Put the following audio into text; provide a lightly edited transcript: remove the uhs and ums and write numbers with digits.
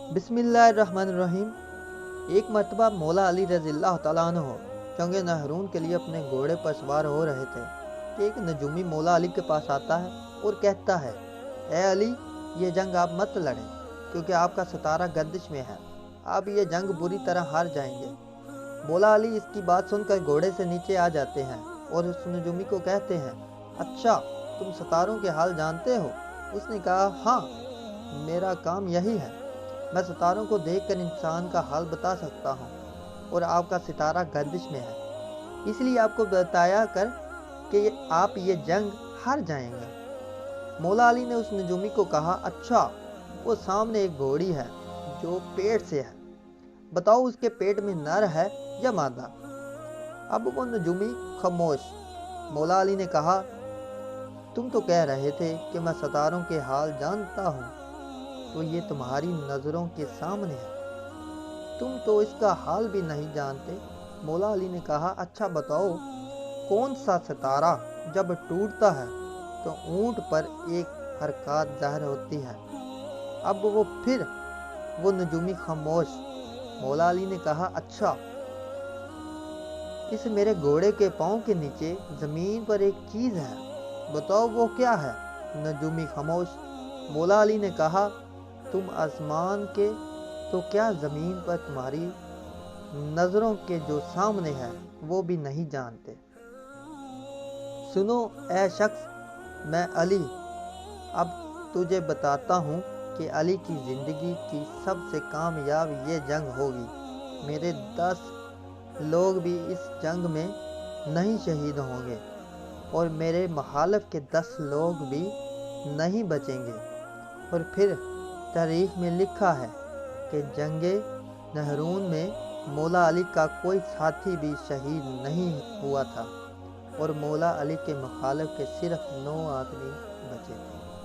बिस्मिल्लाहिर्रहमानिर्रहीम। एक मर्तबा मौला अली रज़ी अल्लाह तआला अन्हु जंग नहरून के लिए अपने घोड़े पर सवार हो रहे थे कि एक नजूमी मौला अली के पास आता है और कहता है, ए अली, ये जंग आप मत लड़ें क्योंकि आपका सितारा गर्दिश में है, आप ये जंग बुरी तरह हार जाएंगे। मौला अली इसकी बात सुनकर घोड़े से नीचे आ जाते हैं और उस नजूमी को कहते हैं, अच्छा, तुम सितारों के हाल जानते हो? उसने कहा, हाँ, मेरा काम यही है, मैं सितारों को देखकर इंसान का हाल बता सकता हूँ और आपका सितारा गर्दिश में है, इसलिए आपको बताया कर कि आप ये जंग हार जाएंगे। मौला अली ने उस नजूमी को कहा, अच्छा, वो सामने एक घोड़ी है जो पेट से है, बताओ उसके पेट में नर है या मादा। अब वो नजूमी खामोश। मौला अली ने कहा, तुम तो कह रहे थे कि मैं सितारों के हाल जानता हूँ, तो ये तुम्हारी नज़रों के सामने है, तुम तो इसका हाल भी नहीं जानते। मौला अली ने कहा, अच्छा बताओ, कौन सा सितारा जब टूटता है तो ऊंट पर एक हरकत ज़ाहिर होती है। अब वो नजूमी खामोश। मौला अली ने कहा, अच्छा, इस मेरे घोड़े के पाँव के नीचे ज़मीन पर एक चीज़ है, बताओ वो क्या है। नजूमी खामोश। मौला अली ने कहा, तुम आसमान के तो क्या ज़मीन पर तुम्हारी नज़रों के जो सामने है वो भी नहीं जानते। सुनो ए शख्स, मैं अली अब तुझे बताता हूँ कि अली की ज़िंदगी की सबसे कामयाब ये जंग होगी। मेरे 10 लोग भी इस जंग में नहीं शहीद होंगे और मेरे मुखालिफ के 10 लोग भी नहीं बचेंगे। और फिर तारीख में लिखा है कि जंगे नहरून में मौला अली का कोई साथी भी शहीद नहीं हुआ था और मौला अली के मुखालिफ के सिर्फ 9 आदमी बचे थे।